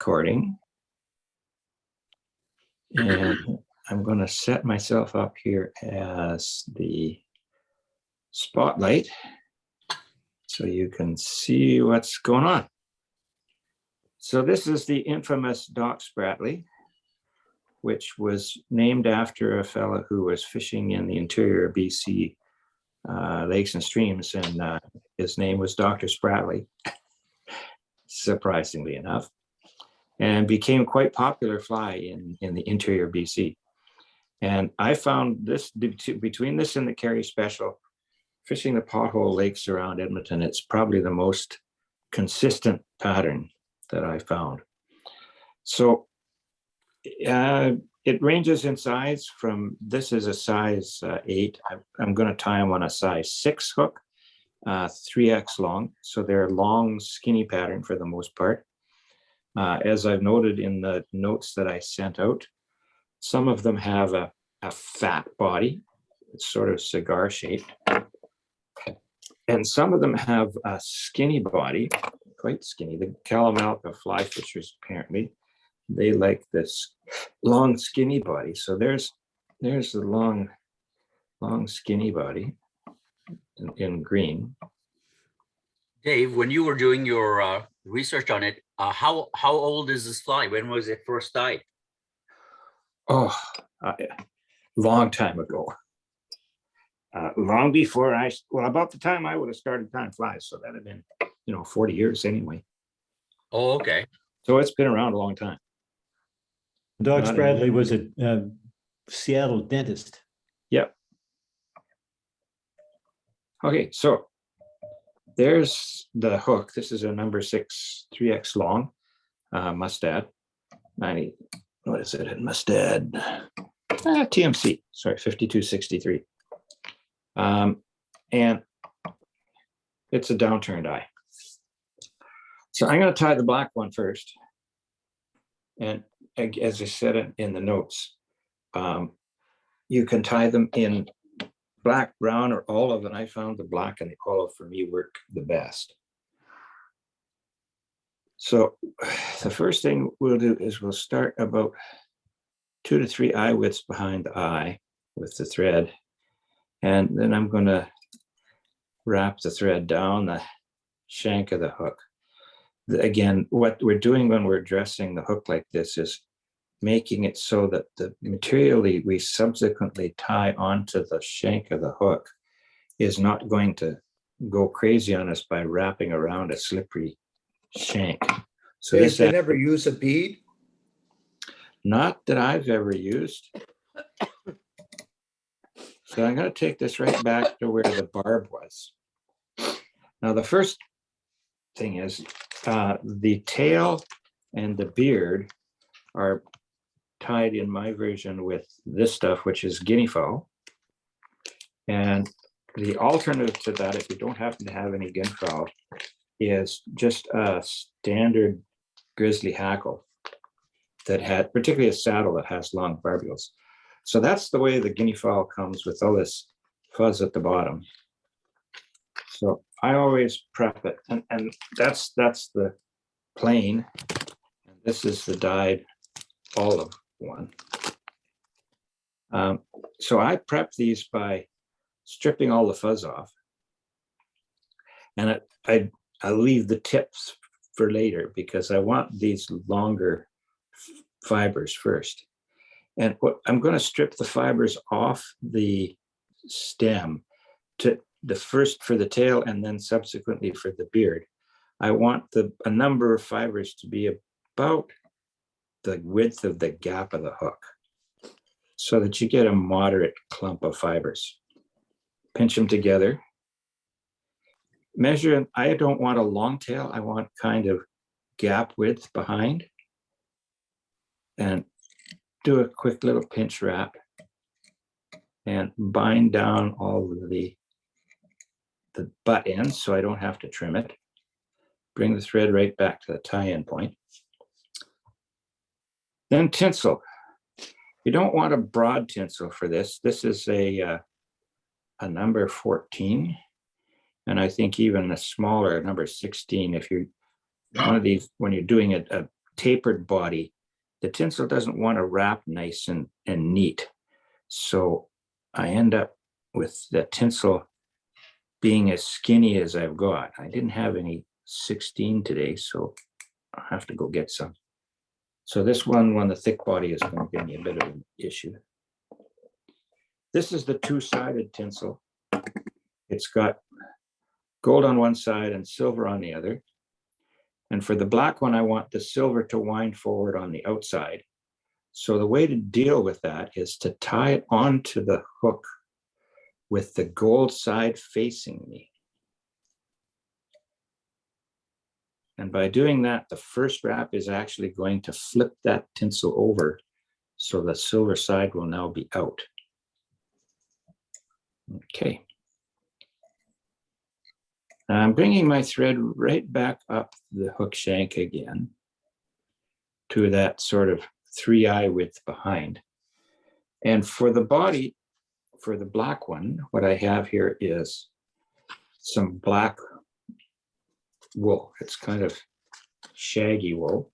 recording. And I'm going to set myself up here as the spotlight so you can see what's going on. So this is the infamous Doc Spratley, which was named after a fellow who was fishing in the interior of BC lakes and streams, and his name was Dr. Spratley, surprisingly enough, and became quite popular fly in the interior of BC. And I found this, between this and the Carry Special, fishing the pothole lakes around Edmonton, it's probably the most consistent pattern that I found. So it ranges in size from, this is a size 8. I'm going to tie them on a size 6 hook, 3X long. So they're long, skinny pattern for the most part. As I've noted in the notes that I sent out, some of them have a fat body. It's sort of cigar shaped. And some of them have a skinny body, quite skinny. The Kalamalka fly fishers, apparently, they like this long, skinny body. So there's the long, skinny body in green. Dave, when you were doing your research on it, how old is this fly? When was it first dyed? Oh, long time ago. Long before about the time I would have started tying flies. So that'd have been, 40 years anyway. Oh, okay. So it's been around a long time. Doc Spratley was a Seattle dentist. Yep. Okay, so there's the hook. This is a number 6 3X long mustad. 90. What is it in mustad? TMC. Sorry, 5263. And it's a downturned eye. So I'm going to tie the black one first. And as I said in the notes, you can tie them in black, brown, or olive. And I found the black and the olive for me work the best. So the first thing we'll do is we'll start about 2 to 3 eye widths behind the eye with the thread. And then I'm going to wrap the thread down the shank of the hook. Again, what we're doing when we're dressing the hook like this is making it so that the material we subsequently tie onto the shank of the hook is not going to go crazy on us by wrapping around a slippery shank. So Did they never use a bead? Not that I've ever used. So I'm going to take this right back to where the barb was. Now, the first thing is the tail and the beard are tied in my version with this stuff, which is guinea fowl. And the alternative to that, if you don't happen to have any guinea fowl, is just a standard grizzly hackle that had, particularly a saddle that has long barbules. So that's the way the guinea fowl comes, with all this fuzz at the bottom. So I always prep it, and that's the plain. And this is the dyed olive one. So I prep these by stripping all the fuzz off, and I'll leave the tips for later because I want these longer fibers first. And what I'm going to strip the fibers off the stem to the first for the tail and then subsequently for the beard. I want a number of fibers to be about the width of the gap of the hook so that you get a moderate clump of fibers. Pinch them together. Measure, I don't want a long tail. I want kind of gap width behind. And do a quick little pinch wrap and bind down all of the butt ends so I don't have to trim it. Bring the thread right back to the tie-in point. Then tinsel. You don't want a broad tinsel for this. This is a number 14, and I think even a smaller number 16. If you're one of these, when you're doing a tapered body, the tinsel doesn't want to wrap nice and neat. So I end up with the tinsel being as skinny as I've got. I didn't have any 16 today, so I'll have to go get some. So this one, when the thick body is going to give me a bit of an issue. This is the two-sided tinsel. It's got gold on one side and silver on the other. And for the black one, I want the silver to wind forward on the outside. So the way to deal with that is to tie it onto the hook with the gold side facing me. And by doing that, the first wrap is actually going to flip that tinsel over, so the silver side will now be out. Okay. I'm bringing my thread right back up the hook shank again to that sort of 3-eye width behind. And for the body, for the black one, what I have here is some black wool. It's kind of shaggy wool.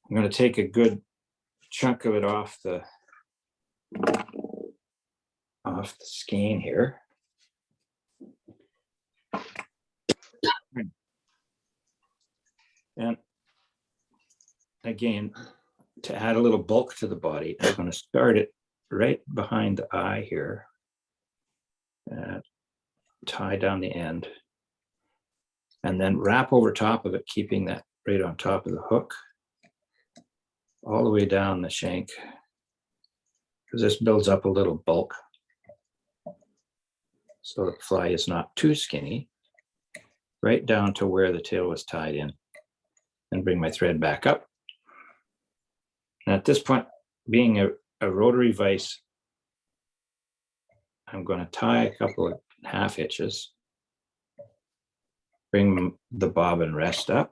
I'm going to take a good chunk of it off the skein here. And again, to add a little bulk to the body, I'm going to start it right behind the eye here. Tie down the end. And then wrap over top of it, keeping that right on top of the hook. All the way down the shank. Because this builds up a little bulk. So the fly is not too skinny. Right down to where the tail was tied in. And bring my thread back up. And at this point, being a rotary vise, I'm going to tie a couple of half hitches. Bring the bobbin rest up.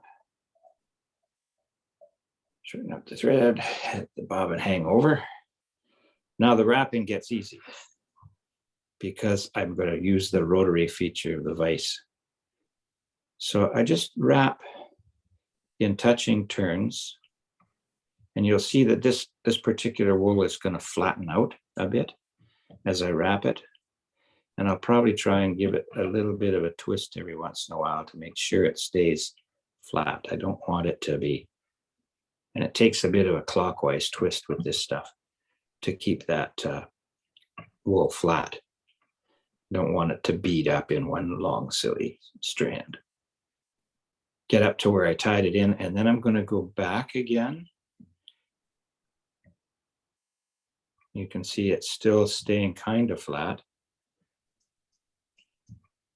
Straighten up the thread, let the bobbin hang over. Now the wrapping gets easy because I'm going to use the rotary feature of the vise. So I just wrap in touching turns, and you'll see that this particular wool is going to flatten out a bit as I wrap it. And I'll probably try and give it a little bit of a twist every once in a while to make sure it stays flat. I don't want it to be, and it takes a bit of a clockwise twist with this stuff to keep that wool flat. Don't want it to bead up in one long silly strand. Get up to where I tied it in, and then I'm going to go back again. You can see it's still staying kind of flat.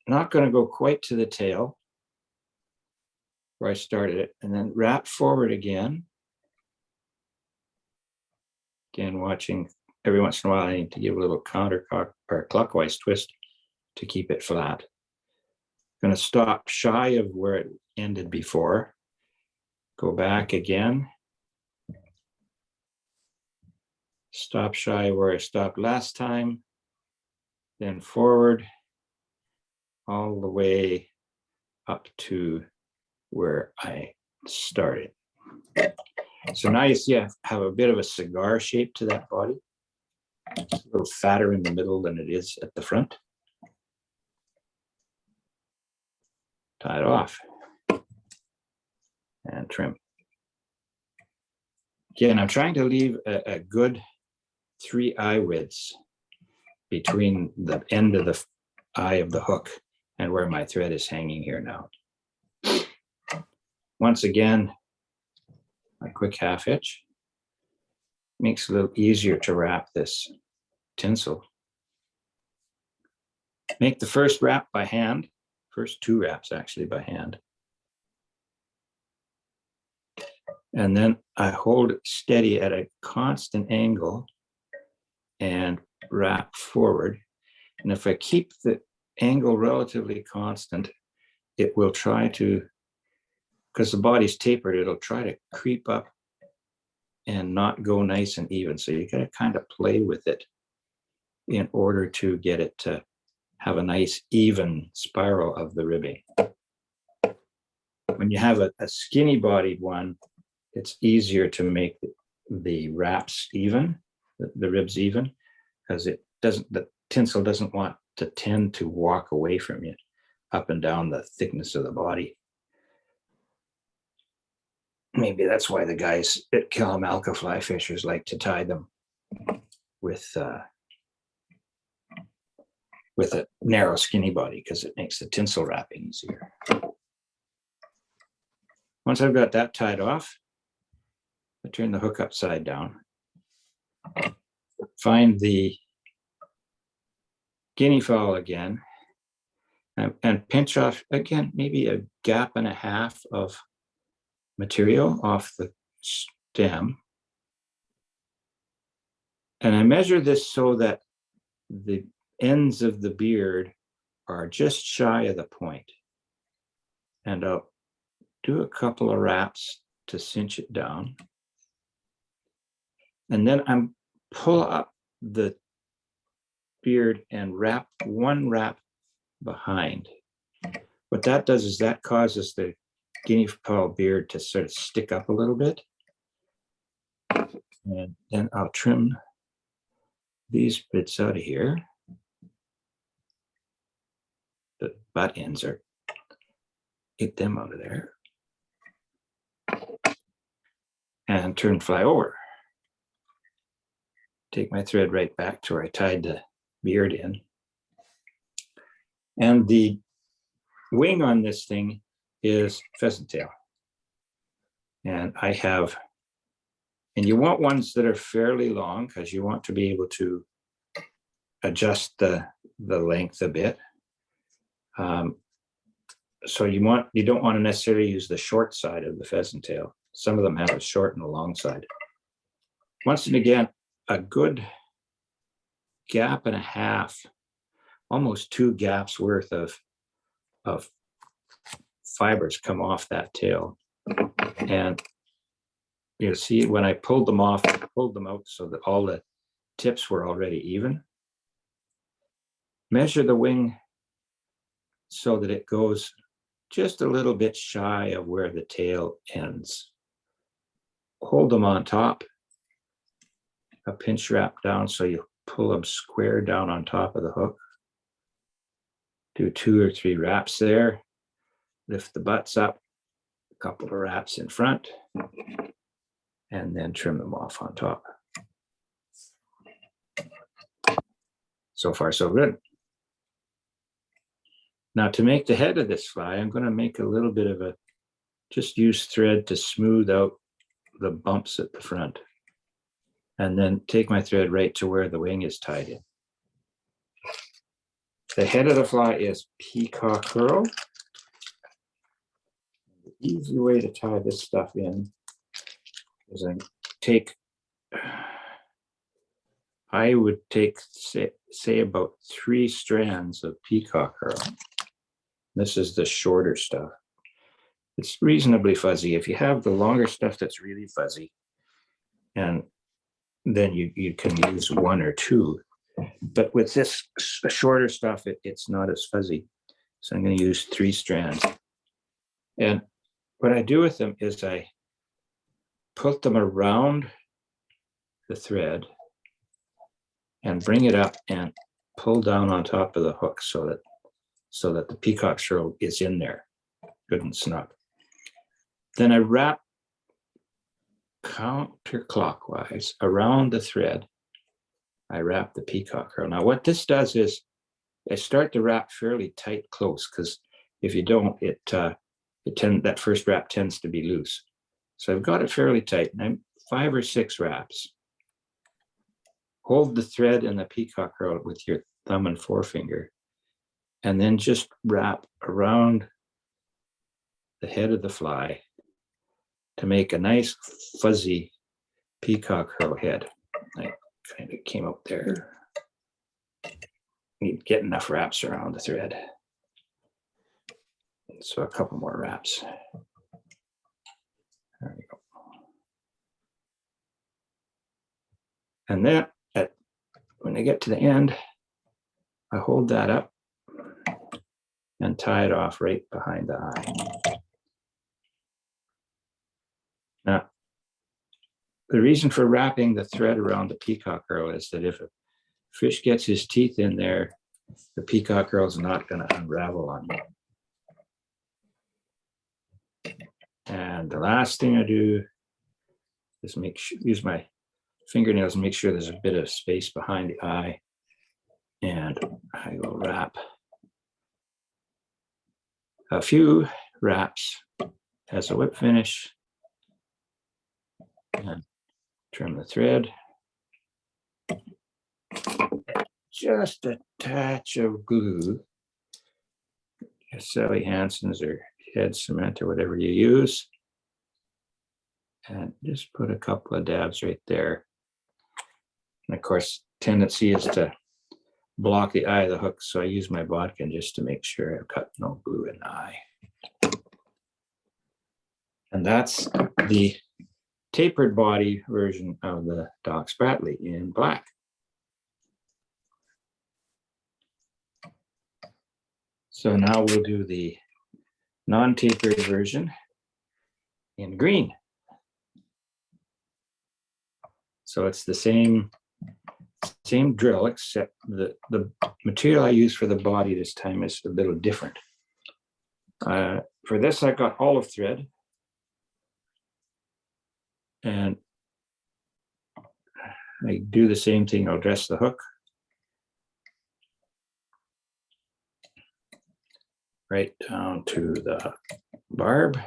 Not going to go quite to the tail where I started it, and then wrap forward again. Again, watching every once in a while, I need to give a little counter or clockwise twist to keep it flat. Going to stop shy of where it ended before. Go back again. Stop shy where I stopped last time. Then forward all the way up to where I started. So now you see I have a bit of a cigar shape to that body. It's a little fatter in the middle than it is at the front. Tie it off and trim. Again, I'm trying to leave a good 3-eye widths between the end of the eye of the hook and where my thread is hanging here now. Once again, my quick half hitch makes it a little easier to wrap this tinsel. Make the first wrap by hand, first 2 wraps actually by hand. And then I hold it steady at a constant angle and wrap forward. And if I keep the angle relatively constant, it will try to, because the body's tapered, it'll try to creep up and not go nice and even. So you got to kind of play with it in order to get it to have a nice even spiral of the ribbing. when you have a skinny bodied one, it's easier to make the wraps even, the ribs even, because the tinsel doesn't want to tend to walk away from you up and down the thickness of the body. Maybe that's why the guys at Kalamalka fly fishers like to tie them with a narrow skinny body, because it makes the tinsel wrapping easier. Once I've got that tied off, I turn the hook upside down, find the guinea fowl again, and pinch off again, maybe a gap and a half of material off the stem. And I measure this so that the ends of the beard are just shy of the point. And I'll do a couple of wraps to cinch it down. And then I'm pull up the beard and wrap one wrap behind. What that does is that causes the guinea fowl beard to sort of stick up a little bit. And then I'll trim these bits out of here. The butt ends are, get them out of there. And turn fly over. Take my thread right back to where I tied the beard in. And the wing on this thing is pheasant tail. And I have, and you want ones that are fairly long because you want to be able to adjust the length a bit. So you don't want to necessarily use the short side of the pheasant tail. Some of them have a short and a long side. Once and again, a good gap and a half, almost 2 gaps worth of fibers come off that tail. And you'll see when I pulled them off, I pulled them out so that all the tips were already even. Measure the wing so that it goes just a little bit shy of where the tail ends. Hold them on top, a pinch wrap down so you pull them square down on top of the hook. Do 2 or 3 wraps there. Lift the butts up, a couple of wraps in front, and then trim them off on top. So far, so good. Now to make the head of this fly, I'm going to make a little bit of just use thread to smooth out the bumps at the front. And then take my thread right to where the wing is tied in. The head of the fly is peacock curl. The easy way to tie this stuff in is I would take, say about 3 strands of peacock curl. This is the shorter stuff. It's reasonably fuzzy. If you have the longer stuff that's really fuzzy, and then you can use 1 or 2. But with this shorter stuff, it's not as fuzzy. So I'm going to use 3 strands. And what I do with them is I put them around the thread and bring it up and pull down on top of the hook so that the peacock curl is in there, good and snug. Then I wrap counterclockwise around the thread. I wrap the peacock curl. Now what this does is I start to wrap fairly tight close, because if you don't, that first wrap tends to be loose. So I've got it fairly tight, and I'm 5 or 6 wraps. Hold the thread and the peacock curl with your thumb and forefinger, and then just wrap around the head of the fly to make a nice fuzzy peacock curl head. I kind of came up there. Need to get enough wraps around the thread. So a couple more wraps. There we go. And then when I get to the end, I hold that up and tie it off right behind the eye. Now, the reason for wrapping the thread around the peacock herl is that if a fish gets his teeth in there, the peacock herl is not going to unravel on you. And the last thing I do is use my fingernails and make sure there's a bit of space behind the eye. And I will wrap a few wraps as a whip finish and trim the thread. Just a touch of glue, Sally Hansen's or head cement or whatever you use. And just put a couple of dabs right there. And of course, tendency is to block the eye of the hook. So I use my bodkin just to make sure I've got no glue in the eye. And that's the tapered body version of the Doc Spratley in black. So now we'll do the non-tapered version in green. So it's the same drill, except the material I use for the body this time is a little different. For this, I got olive thread. And I do the same thing. I'll dress the hook right down to the barb.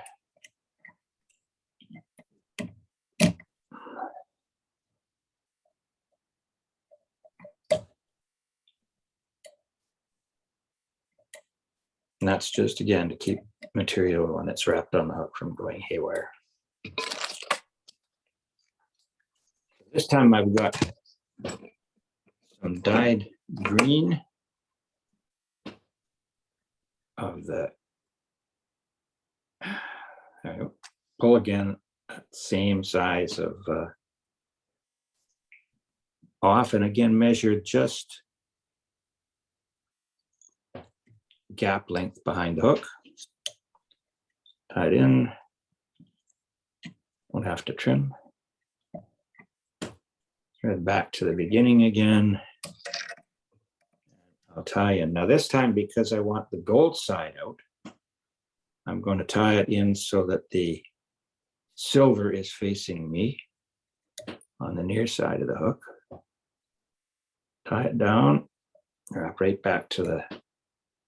And that's just, again, to keep material when it's wrapped on the hook from going haywire. This time I've got some dyed green of the, pull again, same size of off, and again measure just gap length behind the hook. Tie it in, won't have to trim. Thread back to the beginning again. I'll tie in. Now this time, because I want the gold side out, I'm going to tie it in so that the silver is facing me on the near side of the hook. Tie it down, wrap right back to the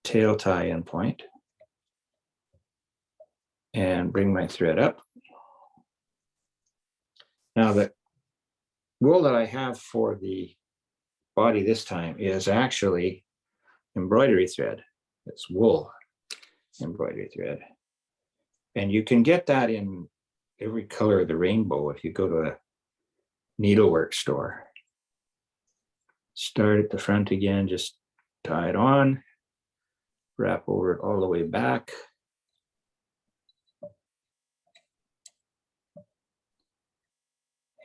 tail tie-in point, and bring my thread up. Now the wool that I have for the body this time is actually embroidery thread. It's wool embroidery thread. And you can get that in every color of the rainbow if you go to a needlework store. Start at the front again, just tie it on, wrap over it all the way back.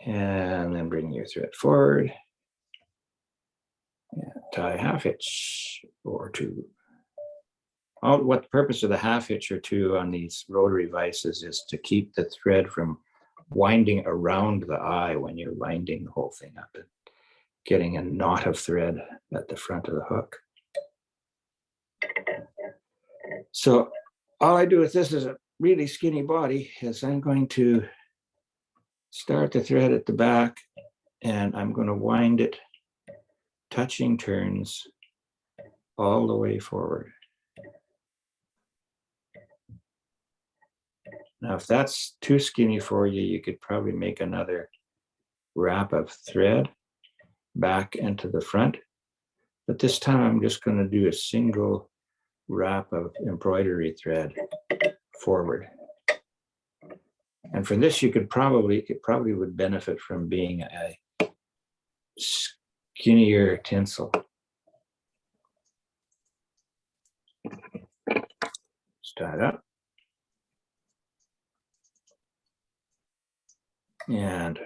And then bring your thread forward. And tie a half hitch or two. What the purpose of the half hitch or two on these rotary vices is to keep the thread from winding around the eye when you're winding the whole thing up and getting a knot of thread at the front of the hook. So all I do with this is a really skinny body is I'm going to start the thread at the back and I'm going to wind it touching turns all the way forward. Now, if that's too skinny for you, you could probably make another wrap of thread back into the front. But this time I'm just going to do a single wrap of embroidery thread forward. And for this, it probably would benefit from being a skinnier tinsel. Just tie it up. And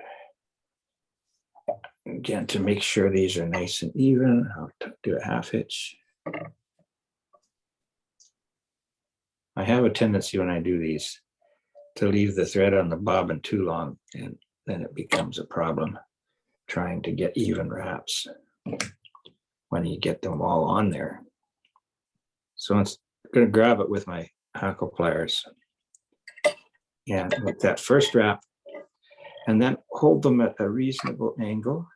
again, to make sure these are nice and even, I'll do a half hitch. I have a tendency when I do these to leave the thread on the bobbin too long, and then it becomes a problem trying to get even wraps when you get them all on there. So I'm going to grab it with my hackle pliers and with that first wrap, and then hold them at a reasonable angle.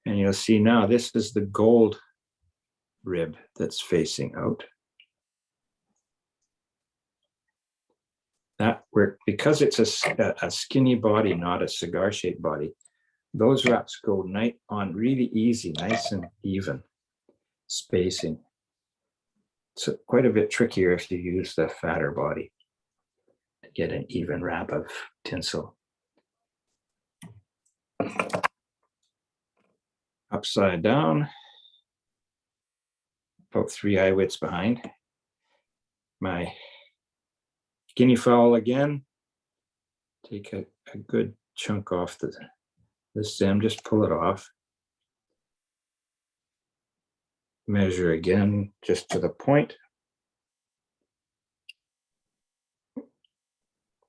And you'll see now this is the gold rib that's facing out. That work, because it's a skinny body, not a cigar-shaped body, those wraps go on really easy, nice and even spacing. It's quite a bit trickier if you use the fatter body to get an even wrap of tinsel. Upside down, about 3 eye widths behind. My guinea fowl again, take a good chunk off the stem, just pull it off. Measure again, just to the point.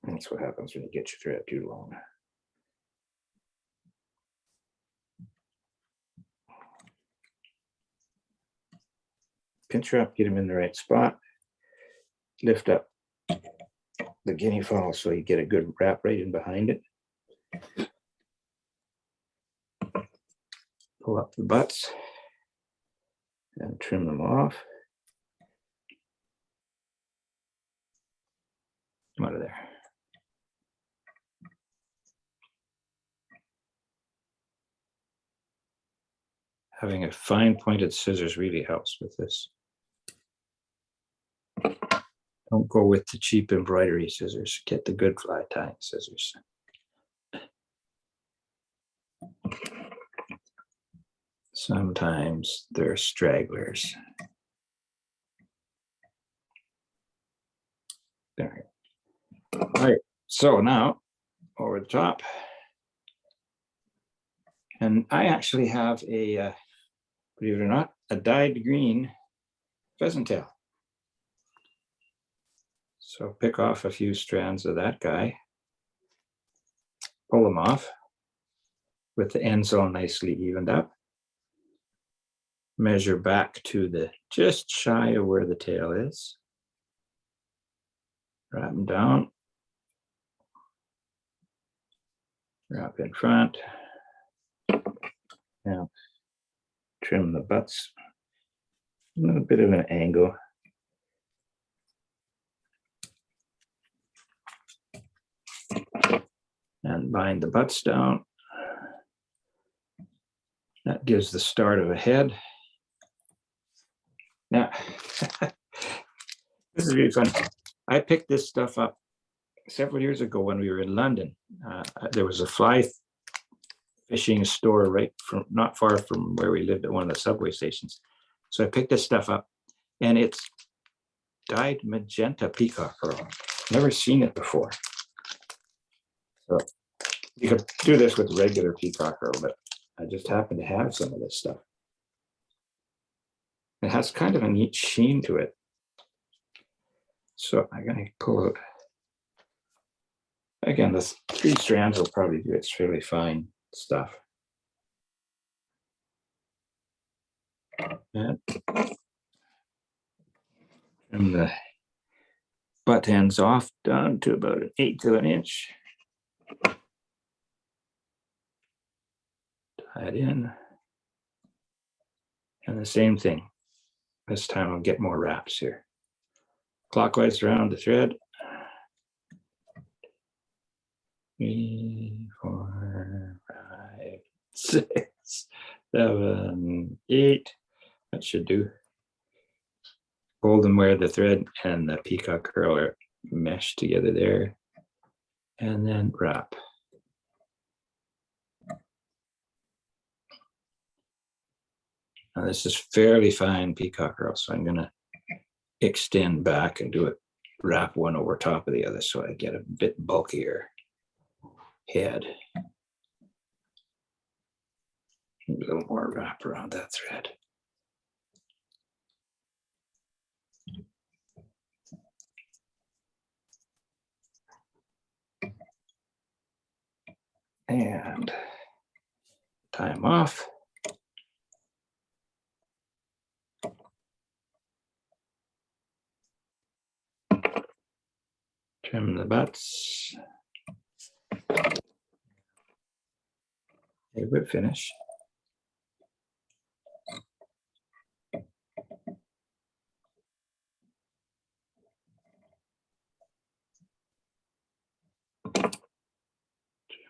That's what happens when you get your thread too long. Pinch her up, get him in the right spot. Lift up the guinea fowl so you get a good wrap right in behind it. Pull up the butts and trim them off. Come out of there. Having a fine pointed scissors really helps with this. Don't go with the cheap embroidery scissors. Get the good fly tying scissors. Sometimes they're stragglers. There. All right, so now over the top. And I actually have a, believe it or not, a dyed green pheasant tail. So pick off a few strands of that guy, pull them off with the ends all nicely evened up. Measure back to the just shy of where the tail is. Wrap them down. Wrap in front. Now trim the butts. A little bit of an angle. And bind the butts down. That gives the start of a head. Now, this is really fun. I picked this stuff up several years ago when we were in London. There was a fly fishing store right from not far from where we lived at one of the subway stations. So I picked this stuff up, and it's dyed magenta peacock pearl. Never seen it before. So you could do this with regular peacock pearl, but I just happen to have some of this stuff. It has kind of a neat sheen to it. So I'm going to pull out. Again, the 3 strands will probably do it's fairly fine stuff. And trim the butt ends off down to about 1/8 of an inch. Tie it in. And the same thing. This time I'll get more wraps here. Clockwise around the thread. 3, 4, 5, 6, 7, 8. That should do. Hold them where the thread and the peacock curl are meshed together there. And then wrap. Now this is fairly fine peacock curl, so I'm going to extend back and do it, wrap one over top of the other so I get a bit bulkier head. A little more wrap around that thread. And tie them off. Trim the butts. A whip finish.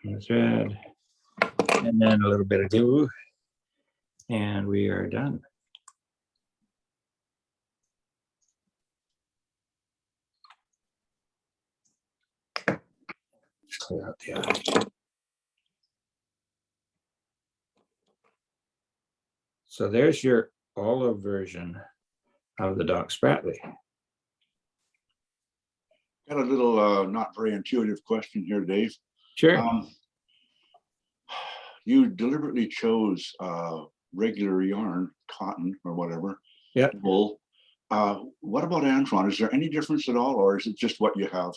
Trim the thread. And then a little bit of glue. And we are done. Clear out the eye. So there's your olive version of the Doc Spratley. Got a little not very intuitive question here, Dave. Sure. You deliberately chose regular yarn, cotton or whatever, Yeah. wool. What about Antron? Is there any difference at all, or is it just what you have?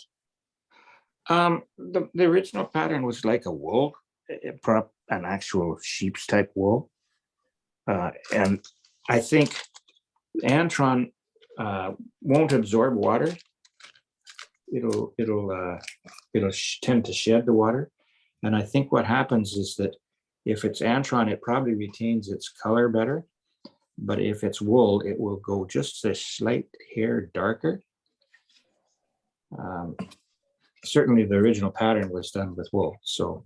The original pattern was like a wool, an actual sheep's type wool. And I think Antron won't absorb water. It'll tend to shed the water. And I think what happens is that if it's Antron, it probably retains its color better. But if it's wool, it will go just a slight hair darker. Certainly the original pattern was done with wool. So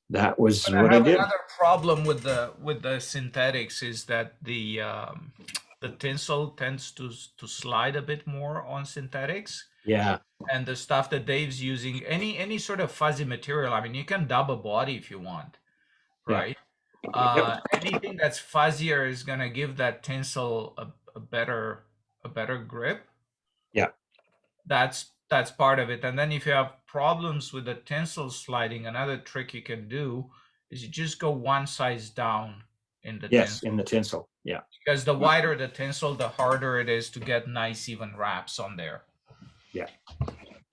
that was But what I did. Another problem with the synthetics is that the tinsel tends to slide a bit more on synthetics. Yeah. And the stuff that Dave's using, any sort of fuzzy material, I mean, you can dub a body if you want, right? Yep. Anything that's fuzzier is going to give that tinsel a better grip. Yeah. That's part of it. And then if you have problems with the tinsel sliding, another trick you can do is you just go one size down in the tinsel. In the tinsel. Yeah. Because the wider the tinsel, the harder it is to get nice even wraps on there. Yeah.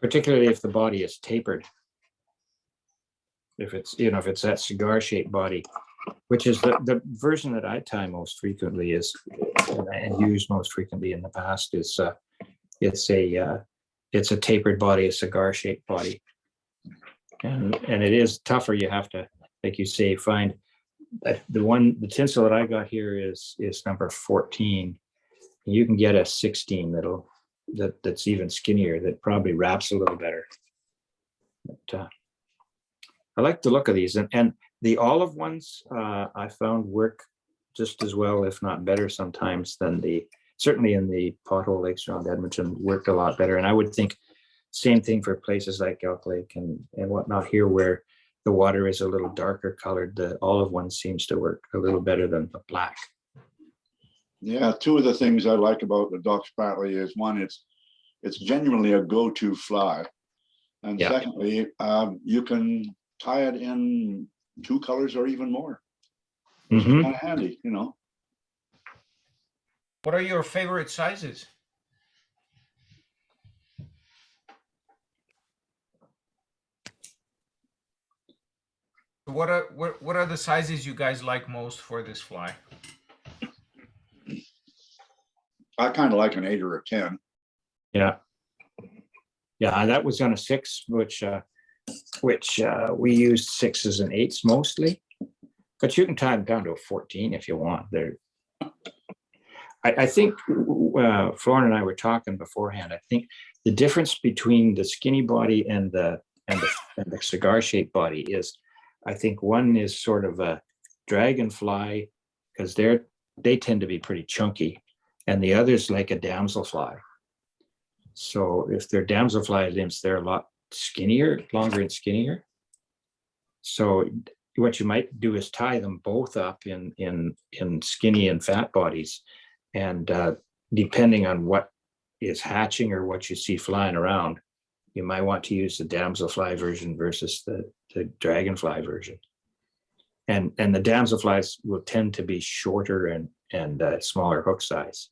Particularly if the body is tapered. If it's, if it's that cigar shaped body, which is the version that I tie most frequently is, and use most frequently in the past is, it's a tapered body, a cigar shaped body. And it is tougher. You have to, like you say, find the tinsel that I got here is number 14. You can get a 16 that's even skinnier, that probably wraps a little better. But I like the look of these, and the olive ones I found work just as well, if not better sometimes than certainly in the pothole lakes around Edmonton worked a lot better. And I would think same thing for places like Elk Lake and whatnot here, where the water is a little darker colored. The olive one seems to work a little better than the black. Yeah, two of the things I like about the Doc Spratley is, one, it's genuinely a go-to fly, and Yeah. secondly, you can tie it in 2 colors or even more. Which is kind of handy, What are your favorite sizes? What are the sizes you guys like most for this fly? I kind of like an 8 or a 10. Yeah. Yeah, that was on a 6, which we used 6s and 8s mostly, but you can tie them down to a 14 if you want. I think Florin and I were talking beforehand. I think the difference between the skinny body and the cigar shaped body is, I think one is sort of a dragonfly, because they tend to be pretty chunky, and the other's like a damselfly. So if they're damselfly limbs, they're a lot skinnier, longer and skinnier. So what you might do is tie them both up in skinny and fat bodies, and depending on what is hatching or what you see flying around, you might want to use the damselfly version versus the dragonfly version. And the damselflies will tend to be shorter and smaller hook size.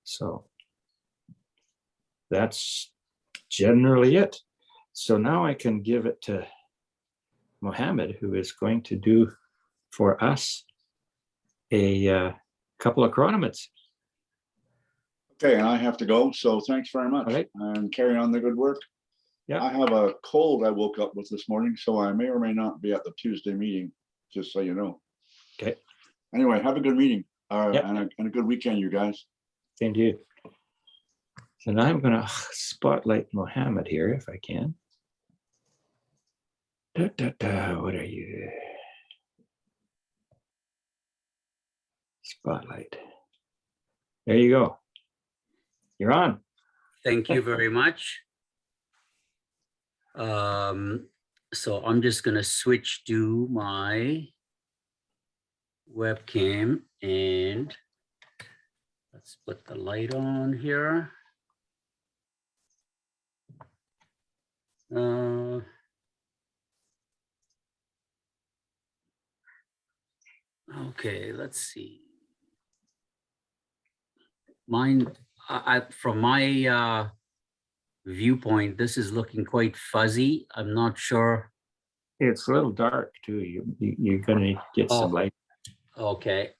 So that's generally it. So now I can give it to Mohamed, who is going to do for us a couple of chironomids. Okay, and I have to go, so thanks very much. All right. And carry on the good work. Yeah. I have a cold I woke up with this morning, so I may or may not be at the Tuesday meeting, just so you know. Okay. Anyway, have a good meeting, Yep. and a good weekend, you guys. Same to you. So now I'm going to spotlight Mohamed here if I can. What are you? Spotlight. There you go. You're on. Thank you very much. So I'm just going to switch to my webcam and let's put the light on here. Okay, let's see. Mine, from my viewpoint, this is looking quite fuzzy. I'm not sure. It's a little dark too. You're going to get some Oh. light. Okay,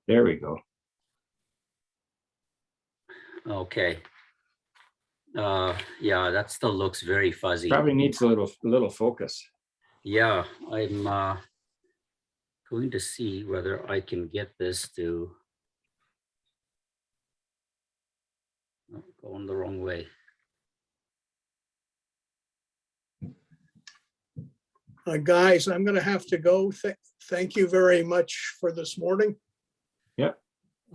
There we go. okay. Yeah, that still looks very fuzzy. Probably needs a little focus. Yeah, I'm going to see whether I can get this to going the wrong way. Guys, I'm going to have to go. Thank you very much for this morning.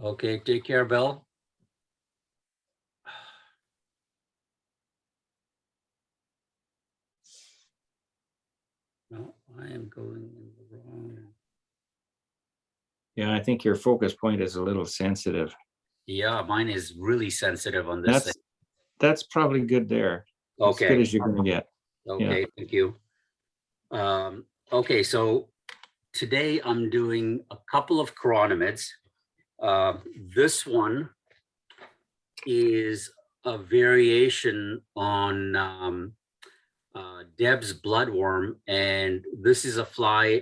Okay, take care, Bill. No, I am going in the wrong. Yeah, I think your focus point is a little sensitive. Yeah, mine is really sensitive on this thing. That's probably good there. As good Okay, as you're going to get. okay, thank you. Okay, so today I'm doing a couple of chironomids. This one is a variation on Deb's Bloodworm, and this is a fly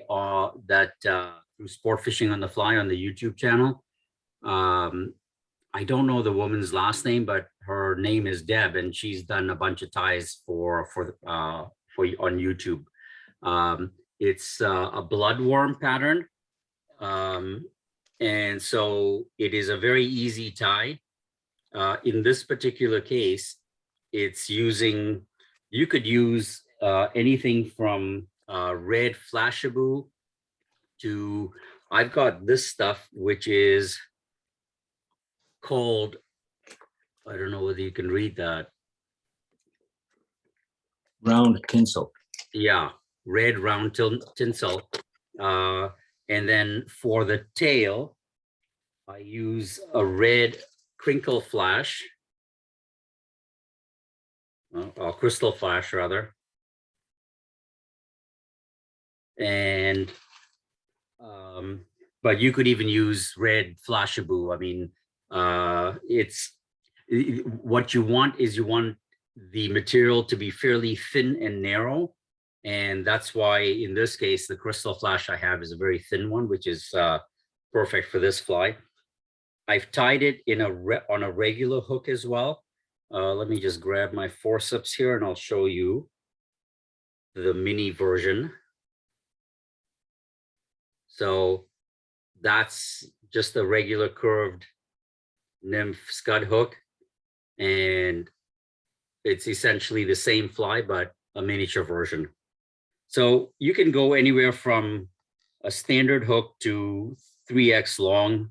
that through Sport Fishing on the Fly on the YouTube channel. I don't know the woman's last name, but her name is Deb, and she's done a bunch of ties for on YouTube. It's a bloodworm pattern, and so it is a very easy tie. In this particular case, it's using. You could use anything from red Flashaboo to. I've got this stuff, which is called, I don't know whether you can read that. Round tinsel. Yeah, red round tinsel. And then for the tail, I use a red crinkle flash, or crystal flash rather. And, but you could even use red Flashaboo. I mean, it's what you want is you want the material to be fairly thin and narrow, and that's why in this case the crystal flash I have is a very thin one, which is perfect for this fly. I've tied it in on a regular hook as well. Let me just grab my forceps here and I'll show you the mini version. So that's just a regular curved nymph scud hook, and it's essentially the same fly but a miniature version. So you can go anywhere from a standard hook to 3x long.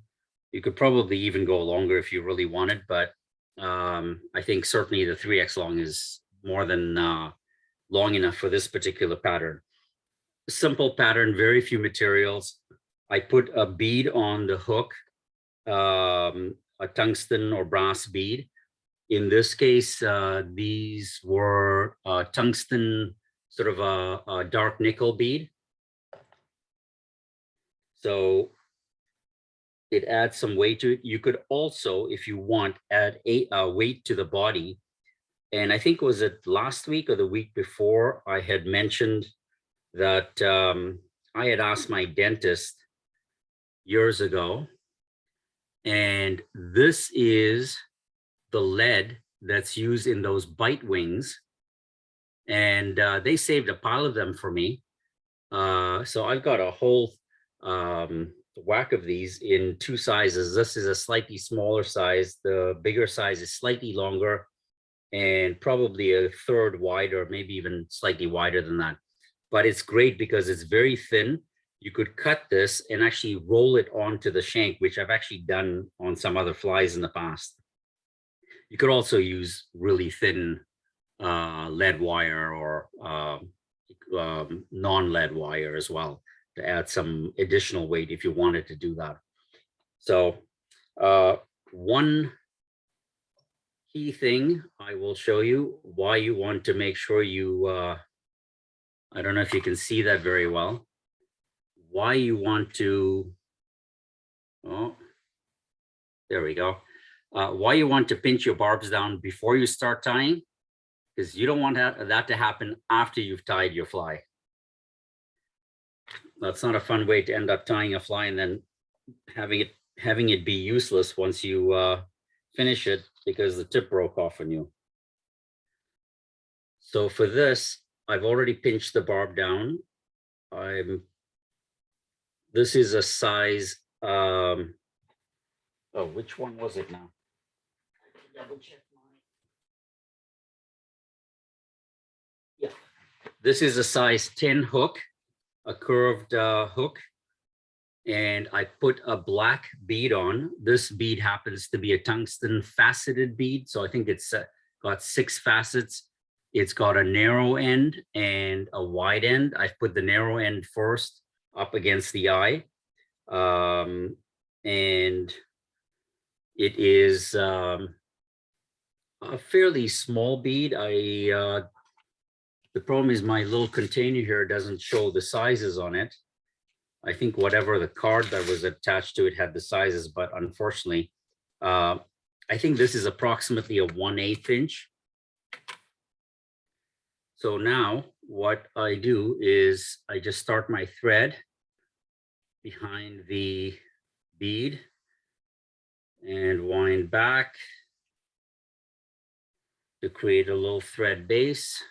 You could probably even go longer if you really wanted, but I think certainly the 3x long is more than long enough for this particular pattern. Simple pattern, very few materials. I put a bead on the hook, a tungsten or brass bead. In this case, these were tungsten, sort of a dark nickel bead. So it adds some weight to it. You could also, if you want, add a weight to the body. And I think, was it last week or the week before, I had mentioned that I had asked my dentist years ago. And this is the lead that's used in those bite wings. And they saved a pile of them for me. So I've got a whole whack of these in 2 sizes. This is a slightly smaller size. The bigger size is slightly longer and probably a third wider, maybe even slightly wider than that. But it's great because it's very thin. You could cut this and actually roll it onto the shank, which I've actually done on some other flies in the past. You could also use really thin lead wire or non-lead wire as well to add some additional weight if you wanted to do that. So one key thing I will show you why you want to make sure you, I don't know if you can see that very well, why you want to, oh, there we go. Why you want to pinch your barbs down before you start tying, because you don't want that to happen after you've tied your fly. That's not a fun way to end up tying a fly and then having it be useless once you finish it because the tip broke off on you. So for this, I've already pinched the barb down. This is a size, oh, which one was it now? Double check mine. Yeah, this is a size 10 hook, a curved hook. And I put a black bead on. This bead happens to be a tungsten faceted bead. So I think it's got 6 facets. It's got a narrow end and a wide end. I've put the narrow end first up against the eye. And it is a fairly small bead. The problem is my little container here doesn't show the sizes on it. I think whatever the card that was attached to it had the sizes, but unfortunately, I think this is approximately a 1/8 inch. So now what I do is I just start my thread behind the bead and wind back to create a little thread base.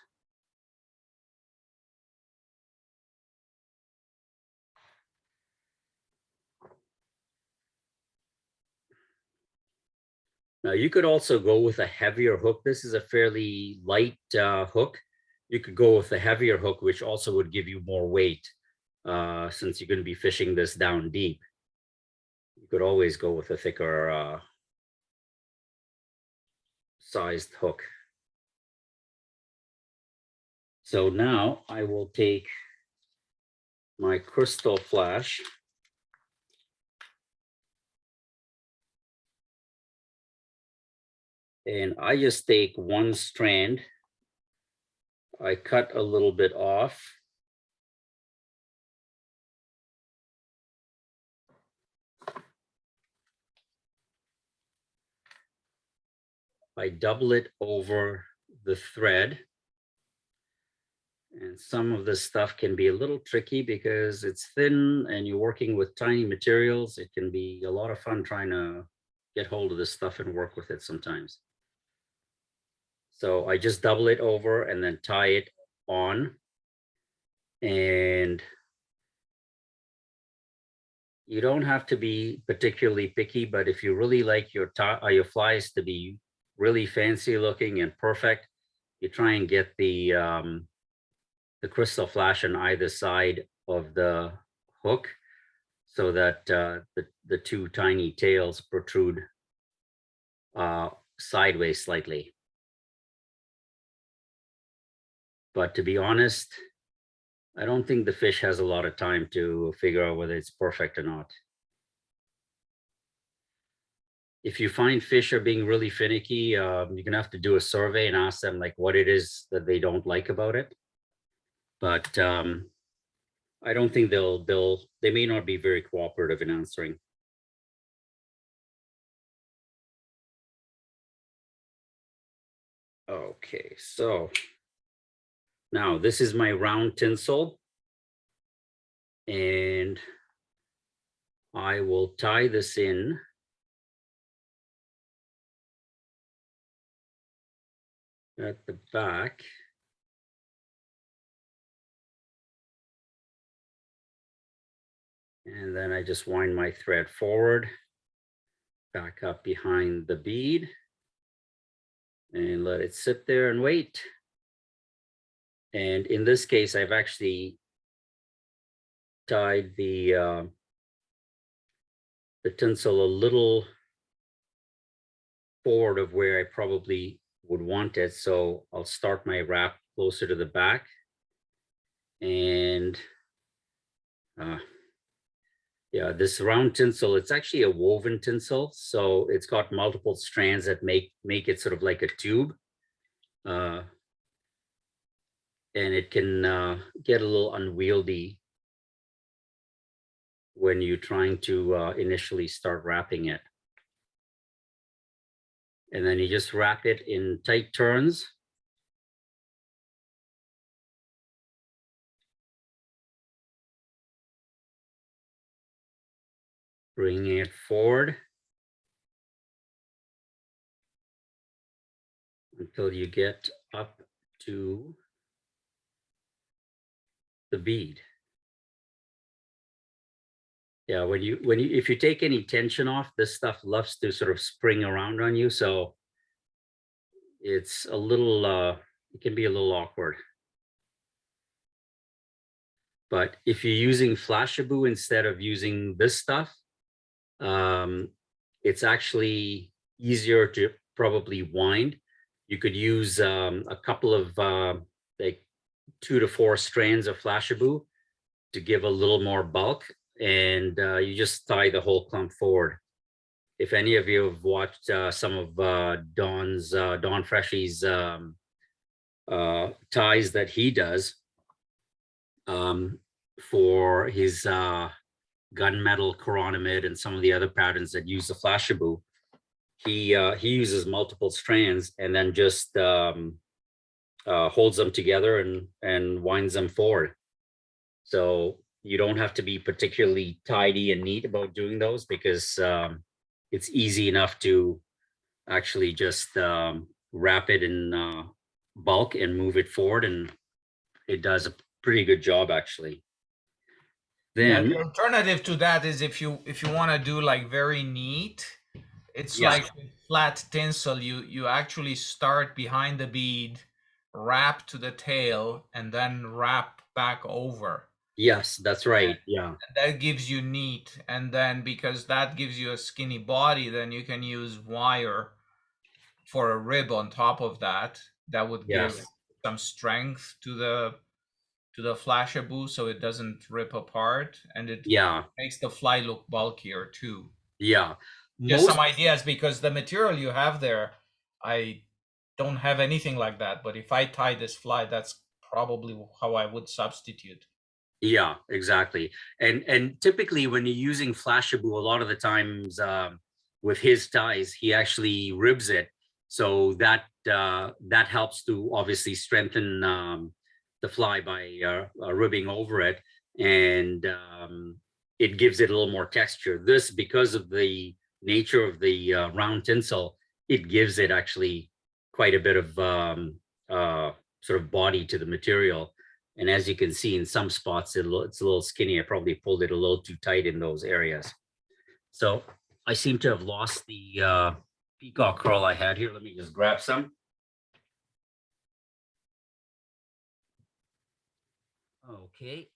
Now you could also go with a heavier hook. This is a fairly light hook. You could go with a heavier hook, which also would give you more weight since you're going to be fishing this down deep. You could always go with a thicker sized hook. So now I will take my crystal flash and I just take one strand. I cut a little bit off. I double it over the thread. And some of this stuff can be a little tricky because it's thin and you're working with tiny materials. It can be a lot of fun trying to get hold of this stuff and work with it sometimes. So I just double it over and then tie it on. And you don't have to be particularly picky, but if you really like your flies to be really fancy looking and perfect, you try and get the crystal flash on either side of the hook so that the 2 tiny tails protrude sideways slightly. But to be honest, I don't think the fish has a lot of time to figure out whether it's perfect or not. If you find fish are being really finicky, you're gonna have to do a survey and ask them like what it is that they don't like about it. But I don't think they may not be very cooperative in answering. Okay, so now this is my round tinsel. And I will tie this in. At the back. And then I just wind my thread forward, back up behind the bead, and let it sit there and wait. And in this case, I've actually tied the tinsel a little forward of where I probably would want it. So I'll start my wrap closer to the back. And yeah, this round tinsel, it's actually a woven tinsel. So it's got multiple strands that make it sort of like a tube. And it can get a little unwieldy when you're trying to initially start wrapping it. And then you just wrap it in tight turns. Bringing it forward until you get up to the bead. Yeah, if you take any tension off, this stuff loves to sort of spring around on you. So it's a little, it can be a little awkward. But if you're using Flashabou instead of using this stuff, it's actually easier to probably wind. You could use a couple of like 2 to 4 strands of Flashabou to give a little more bulk, and you just tie the whole clump forward. If any of you have watched some of Don Freshy's ties that he does for his gunmetal Chironomid and some of the other patterns that use the Flashabou, he uses multiple strands and then just holds them together and winds them forward. So you don't have to be particularly tidy and neat about doing those, because it's easy enough to actually just wrap it in bulk and move it forward, and it does a pretty good job actually. Yeah, Then the alternative to that is if you want to do like very neat, it's Yeah. like flat tinsel. You actually start behind the bead, wrap to the tail, and then wrap back over. yes, that's right. Yeah. And that gives you neat, and then because that gives you a skinny body, then you can use wire for a rib on top of that. That would give Yes. some strength to the Flashabou, so it doesn't rip apart, and it Yeah. makes the fly look bulkier too. Yeah. Just Most some ideas, because the material you have there, I don't have anything like that. But if I tie this fly, that's probably how I would substitute. Yeah, exactly. And typically when you're using Flashabou, a lot of the times with his ties, he actually ribs it. So that that helps to obviously strengthen the fly by ribbing over it, and it gives it a little more texture. This, because of the nature of the round tinsel, it gives it actually quite a bit of sort of body to the material. And as you can see, in some spots, it's a little skinny. I probably pulled it a little too tight in those areas. So I seem to have lost the peacock curl I had here. Let me just grab some. Okay.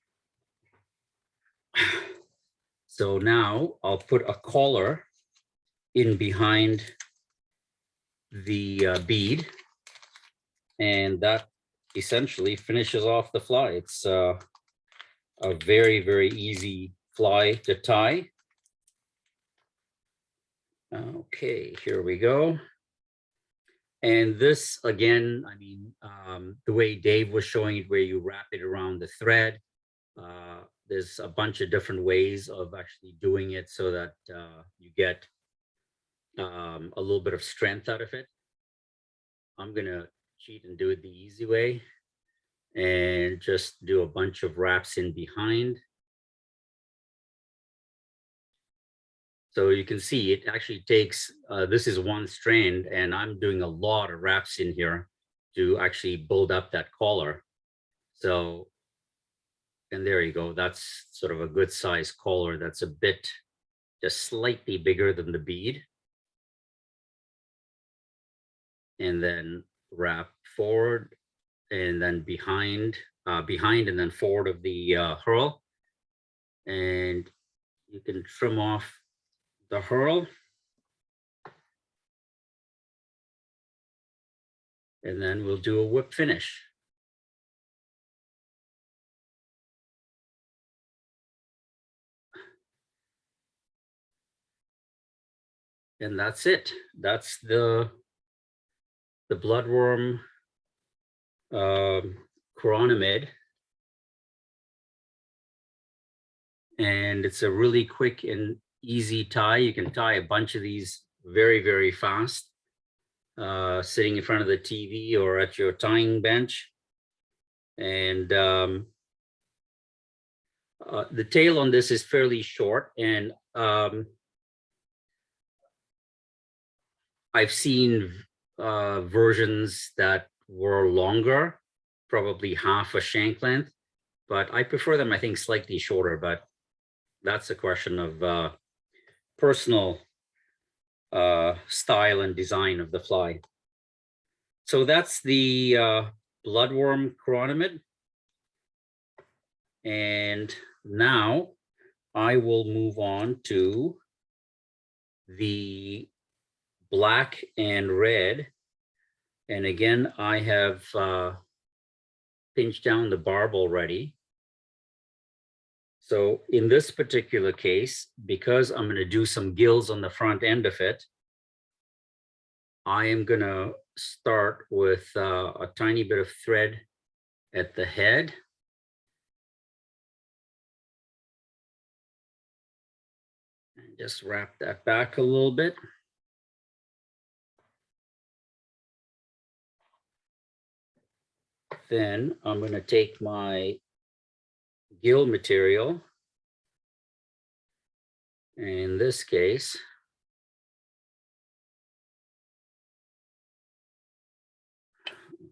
So now I'll put a collar in behind the bead, and that essentially finishes off the fly. It's a very, very easy fly to tie. Okay, here we go. And this, again, I mean, the way Dave was showing it, where you wrap it around the thread, there's a bunch of different ways of actually doing it so that you get a little bit of strength out of it. I'm gonna cheat and do it the easy way and just do a bunch of wraps in behind. So you can see it actually takes, this is one strand, and I'm doing a lot of wraps in here to actually build up that collar. So, and there you go. That's sort of a good size collar. That's a bit, just slightly bigger than the bead. And then wrap forward and then behind and then forward of the hurl. And you can trim off the hurl. And then we'll do a whip finish. And that's it. That's the Bloodworm Chironomid. And it's a really quick and easy tie. You can tie a bunch of these very, very fast, sitting in front of the TV or at your tying bench. And the tail on this is fairly short, and I've seen versions that were longer, probably half a shank length, but I prefer them, I think, slightly shorter, but that's a question of personal style and design of the fly. So that's the Bloodworm Chironomid. And now I will move on to the black and red. And again, I have pinched down the barb already. So in this particular case, because I'm going to do some gills on the front end of it, I am going to start with a tiny bit of thread at the head. And just wrap that back a little bit. Then I'm going to take my gill material. In this case,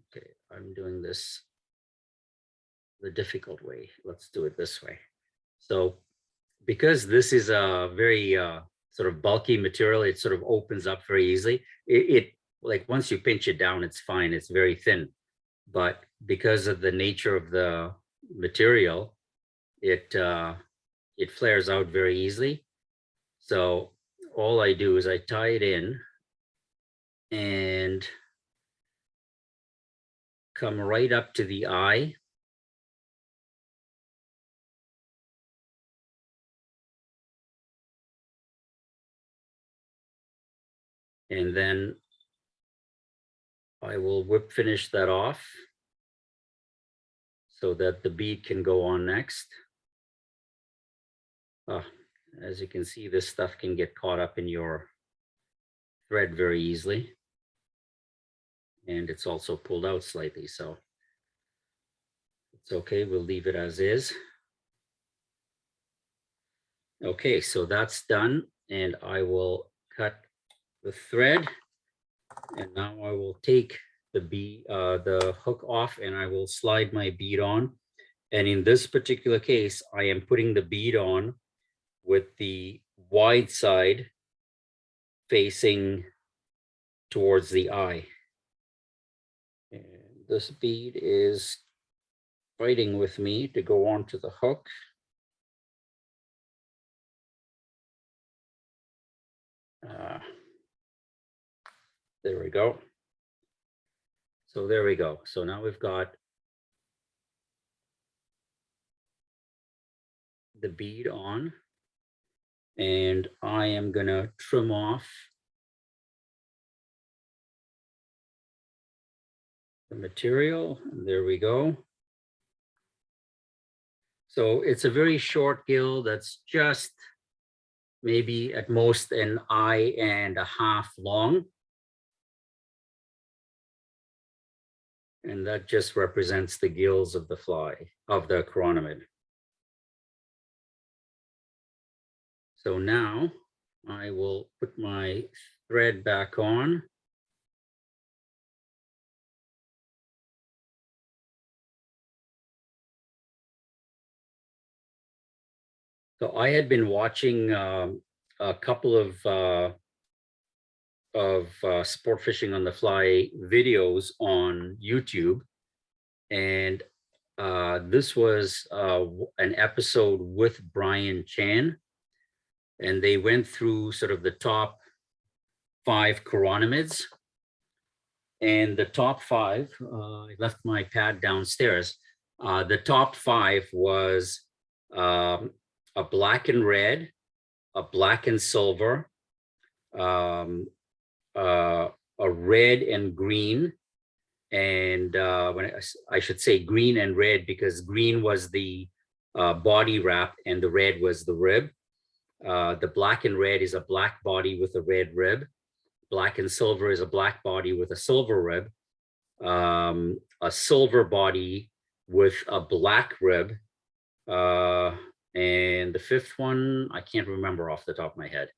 okay, I'm doing this the difficult way. Let's do it this way. So because this is a very sort of bulky material, it sort of opens up very easily. It like once you pinch it down, it's fine. It's very thin. But because of the nature of the material, it flares out very easily. So all I do is I tie it in and come right up to the eye. And then I will whip finish that off so that the bead can go on next. As you can see, this stuff can get caught up in your thread very easily. And it's also pulled out slightly, so it's okay. We'll leave it as is. Okay, so that's done. And I will cut the thread. And now I will take the hook off and I will slide my bead on. And in this particular case, I am putting the bead on with the wide side facing towards the eye. And this bead is fighting with me to go onto the hook. There we go. So there we go. So now we've got the bead on, and I am going to trim off the material. And there we go. So it's a very short gill that's just maybe at most an eye and a half long. And that just represents the gills of the fly, of the Chironomid. So now I will put my thread back on. So I had been watching a couple of sport fishing on the fly videos on YouTube, and this was an episode with Brian Chan, and they went through sort of the top 5 chironomids. And the top 5, I left my pad downstairs. The top 5 was a black and red, a black and silver, a red and green, and when I should say green and red, because green was the body wrap and the red was the rib. The black and red is a black body with a red rib. Black and silver is a black body with a silver rib. A silver body with a black rib. And the 5th one, I can't remember off the top of my head.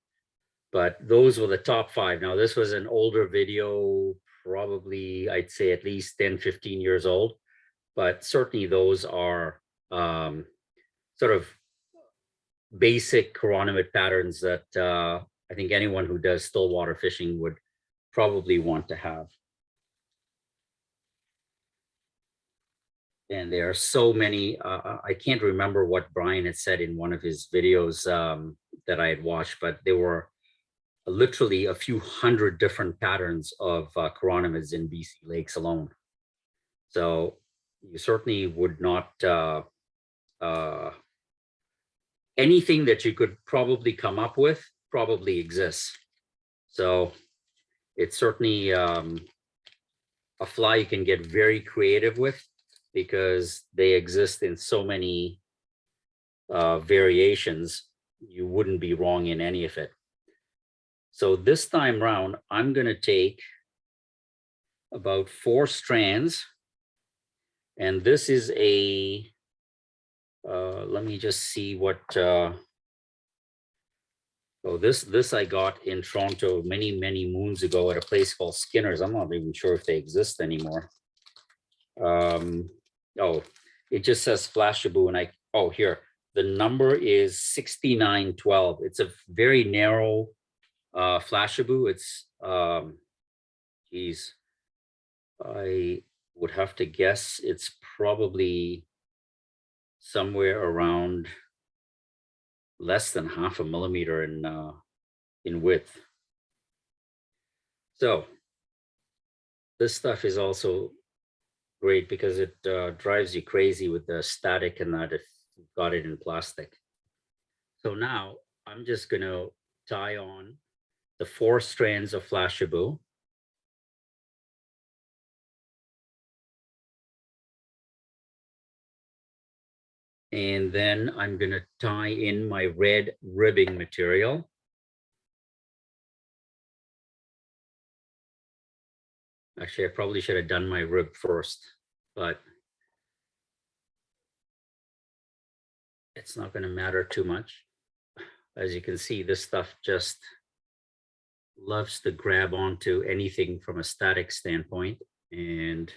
But those were the top 5. Now, this was an older video, probably, I'd say at least 10, 15 years old. But certainly those are sort of basic chironomid patterns that I think anyone who does stillwater fishing would probably want to have. And there are so many, I can't remember what Brian had said in one of his videos that I had watched, but there were literally a few hundred different patterns of chironomids in BC lakes alone. So you certainly would not, anything that you could probably come up with probably exists. So it's certainly a fly you can get very creative with, because they exist in so many variations. You wouldn't be wrong in any of it. So this time round, I'm going to take about 4 strands, and this is a, let me just see what, oh, this I got in Toronto many, many moons ago at a place called Skinner's. I'm not even sure if they exist anymore. Oh, it just says Flashaboo, and oh, here, the number is 6912. It's a very narrow Flashaboo. It's, geez, I would have to guess it's probably somewhere around less than 0.5 millimeter in width. So this stuff is also great because it drives you crazy with the static and that if you've got it in plastic. So now I'm just going to tie on the 4 strands of Flashaboo. And then I'm going to tie in my red ribbing material. Actually, I probably should have done my rib first, but it's not going to matter too much. As you can see, this stuff just loves to grab onto anything from a static standpoint and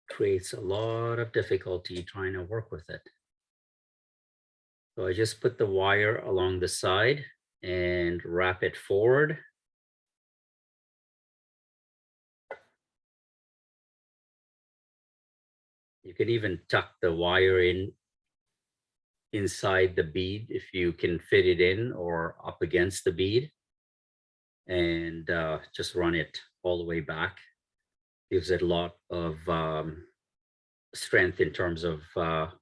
creates a lot of difficulty trying to work with it. So I just put the wire along the side and wrap it forward. You can even tuck the wire inside the bead if you can fit it in or up against the bead, and just run it all the way back. Gives it a lot of strength in terms of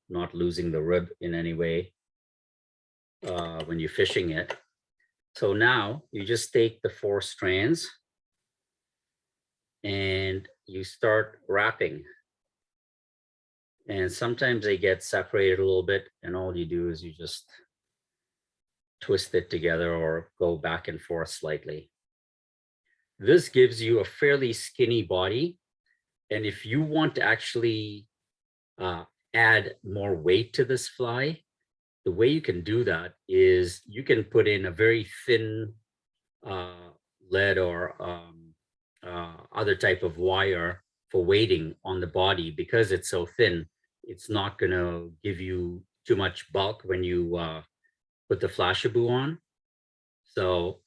not losing the rib in any way when you're fishing it. So now you just take the 4 strands and you start wrapping. And sometimes they get separated a little bit, and all you do is you just twist it together or go back and forth slightly. This gives you a fairly skinny body. And if you want to actually add more weight to this fly, the way you can do that is you can put in a very thin lead or other type of wire for weighting on the body. Because it's so thin, it's not going to give you too much bulk when you put the flashabou on. So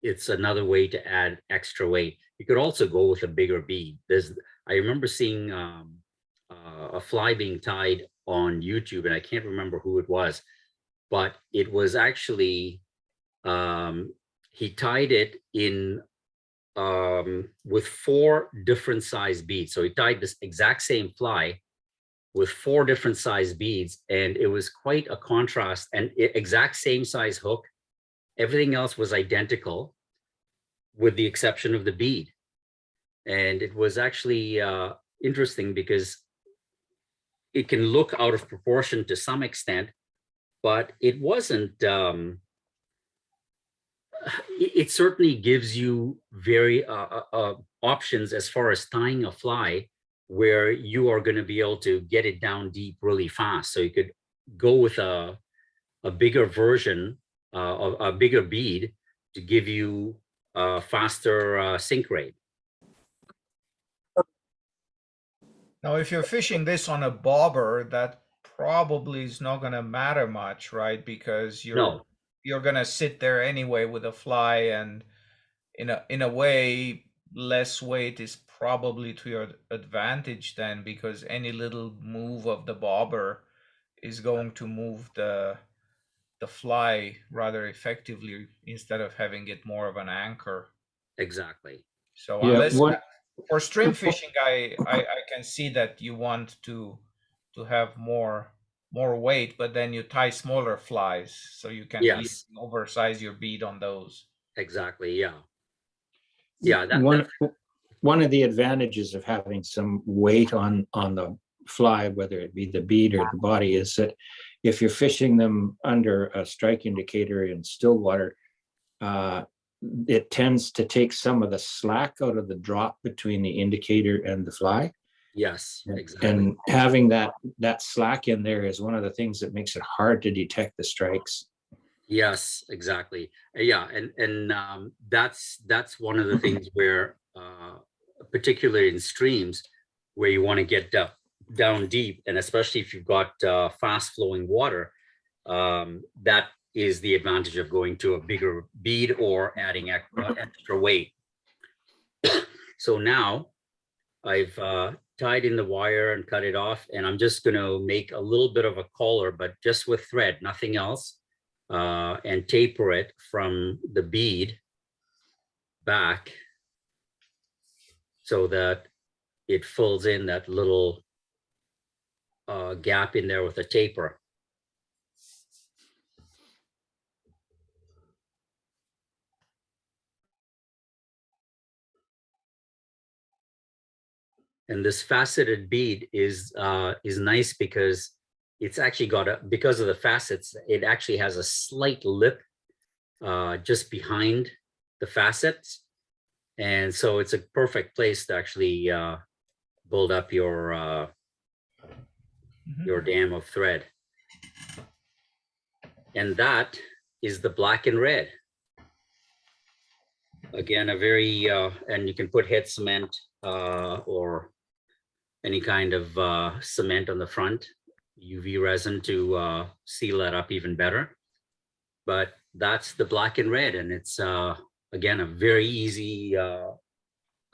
it's another way to add extra weight. You could also go with a bigger bead. I remember seeing a fly being tied on YouTube, and I can't remember who it was, but it was actually, he tied it in with 4 different size beads. So he tied this exact same fly with 4 different size beads, and it was quite a contrast. And exact same size hook. Everything else was identical with the exception of the bead. And it was actually interesting because it can look out of proportion to some extent, but it wasn't, it certainly gives you very options as far as tying a fly where you are going to be able to get it down deep really fast. So you could go with a bigger version, a bigger bead to give you a faster sink rate. Now, if you're fishing this on a bobber, that probably is not going to matter much, right? Because you're going to sit there anyway with a fly, and in a way, less weight is probably to your advantage then, because any little move of the bobber is going to move the fly rather effectively instead of having it more of an anchor. Exactly. So Yeah, unless what- for stream fishing, I can see that you want to have more weight, but then you tie smaller flies so you can Yes. oversize your bead on those. Exactly. Yeah. Yeah. One of the advantages of having some weight on the fly, whether it be the bead or the body, is that if you're fishing them under a strike indicator in still water, it tends to take some of the slack out of the drop between the indicator and the fly. Yes, exactly. And having that slack in there is one of the things that makes it hard to detect the strikes. Yes, exactly. Yeah, and that's one of the things where, particularly in streams, where you want to get down deep, and especially if you've got fast flowing water, that is the advantage of going to a bigger bead or adding extra weight. So now I've tied in the wire and cut it off, and I'm just going to make a little bit of a collar, but just with thread, nothing else, and taper it from the bead back so that it fills in that little gap in there with a taper. And this faceted bead is nice because it's actually got because of the facets, it actually has a slight lip just behind the facets. And so it's a perfect place to actually build up your dam of thread. And that is the black and red. Again, a very, and you can put head cement or any kind of cement on the front, UV resin to seal that up even better. But that's the black and red, and it's again a very easy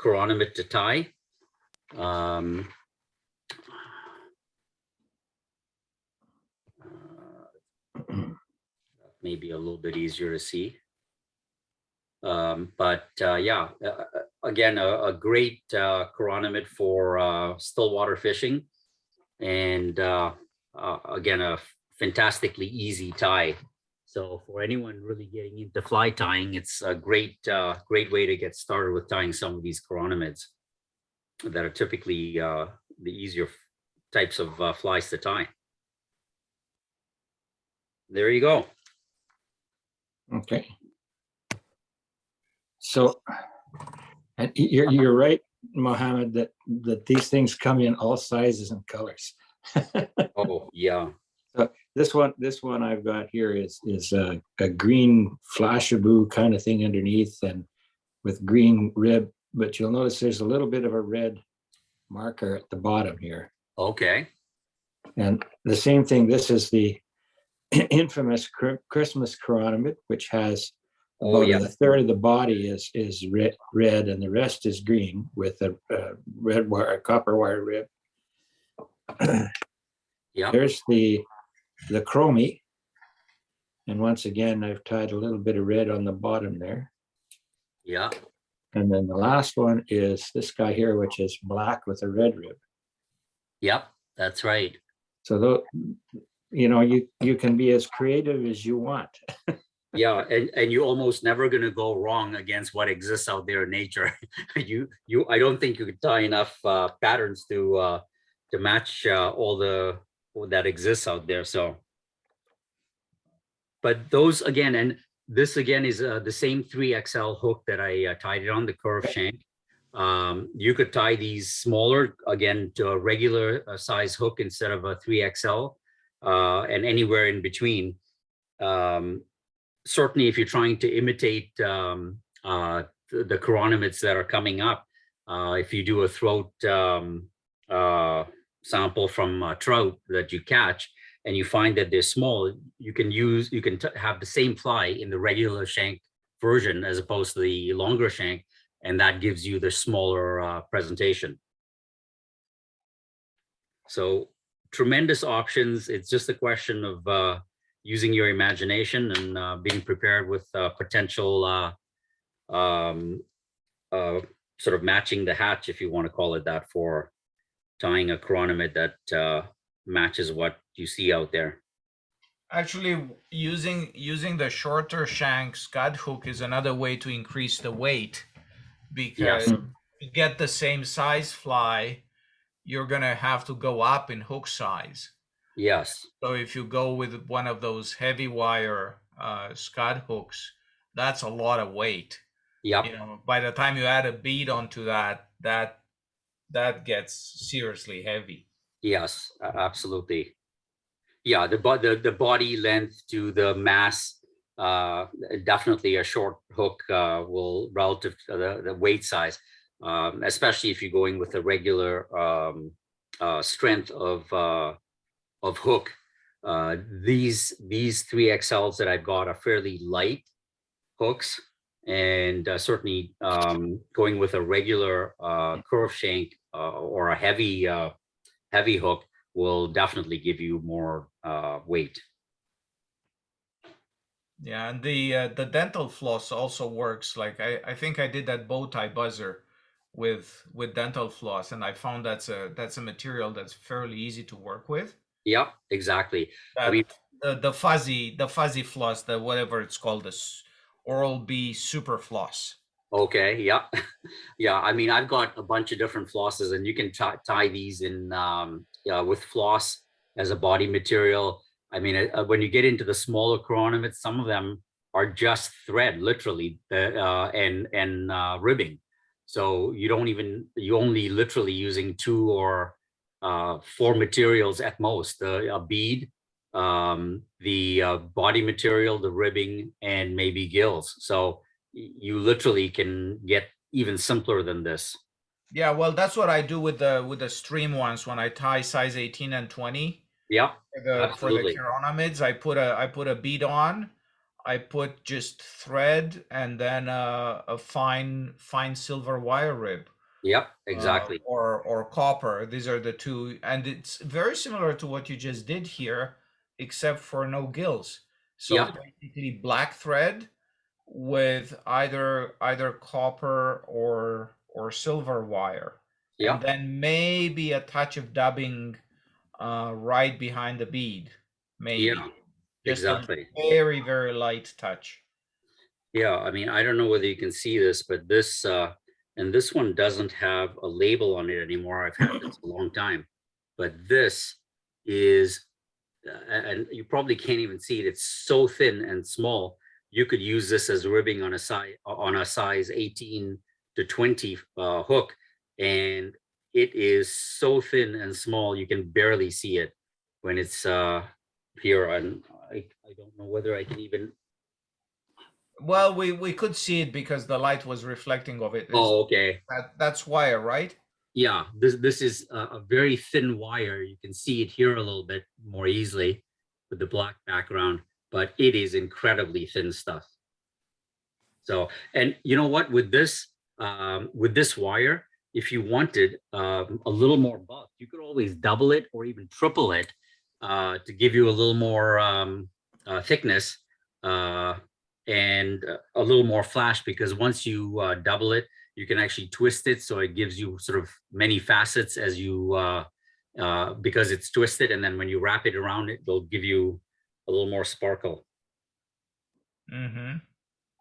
chironomid to tie. Maybe a little bit easier to see. But yeah, again, a great chironomid for still water fishing, and again, a fantastically easy tie. So for anyone really getting into fly tying, it's a great way to get started with tying some of these chironomids that are typically the easier types of flies to tie. There you go. Okay. So, and you're right, Mohamed, that these things come in all sizes and colors. Oh, yeah. This one I've got here is a green flashaboo kind of thing underneath and with green rib, but you'll notice there's a little bit of a red marker at the bottom here. Okay. And the same thing, this is the infamous Christmas Chironomid, which has Oh, about yeah. a third of the body is red and the rest is green with a red wire, copper wire rib. Yeah. There's the chromie. And once again, I've tied a little bit of red on the bottom there. Yeah. And then the last one is this guy here, which is black with a red rib. Yep. That's right. So though, you can be as creative as you want. Yeah, and you're almost never going to go wrong against what exists out there in nature. I don't think you could tie enough patterns to match all that exists out there. So, but those again, and this again is the same 3XL hook that I tied it on, the curved shank. You could tie these smaller again to a regular size hook instead of a 3XL, and anywhere in between. Certainly, if you're trying to imitate the chironomids that are coming up, if you do a throat sample from trout that you catch, and you find that they're small, you can have the same fly in the regular shank version as opposed to the longer shank, and that gives you the smaller presentation. So tremendous options. It's just a question of using your imagination and being prepared with potential sort of matching the hatch, if you want to call it that, for tying a chironomid that matches what you see out there. Actually, using the shorter shank scud hook is another way to increase the weight, because Yes. to get the same size fly, you're gonna have to go up in hook size. Yes. So if you go with one of those heavy wire scud hooks, that's a lot of weight. Yep. By the time you add a bead onto that gets seriously heavy. Yes, absolutely. Yeah, the body length to the mass, definitely a short hook will, relative to the weight size, especially if you're going with a regular strength of hook. These 3XLs that I've got are fairly light hooks, and certainly going with a regular curve shank or a heavy hook will definitely give you more weight. Yeah, and the dental floss also works. Like I think I did that bow tie buzzer with dental floss, and I found that's a material that's fairly easy to work with. Yep, exactly. That, I mean, the fuzzy floss, the whatever it's called, this Oral-B super floss. okay, yeah. Yeah, I mean, I've got a bunch of different flosses, and you can tie these in with floss as a body material. I mean, when you get into the smaller chironomids, some of them are just thread, literally, and ribbing. So you only literally using 2 or 4 materials at most: a bead, the body material, the ribbing, and maybe gills. So you literally can get even simpler than this. Yeah, well, that's what I do with the stream ones when I tie size 18 and 20. Yeah, For the absolutely. chironomids, I put a bead on, I put just thread, and then a fine silver wire rib. Yep, exactly. Or copper. These are the two, and it's very similar to what you just did here, except for no gills. So Yeah. basically black thread with either copper or silver wire. Yeah. And then maybe a touch of dubbing right behind the bead, maybe. Yeah, Just exactly. a very, very light touch. Yeah, I mean, I don't know whether you can see this, but this and this one doesn't have a label on it anymore. I've had this a long time, but this is, and you probably can't even see it. It's so thin and small. You could use this as ribbing on a size 18 to 20 hook, and it is so thin and small, you can barely see it when it's here. And I don't know whether I can even. Well, we could see it because the light was reflecting of it. Oh, okay. That's wire, right? Yeah, this is a very thin wire. You can see it here a little bit more easily with the black background, but it is incredibly thin stuff. So, and you know what, with this wire, if you wanted a little more buff, you could always double it or even triple it to give you a little more thickness and a little more flash, because once you double it, you can actually twist it. So it gives you sort of many facets as you, because it's twisted. And then when you wrap it around, it'll give you a little more sparkle. Mm-hmm.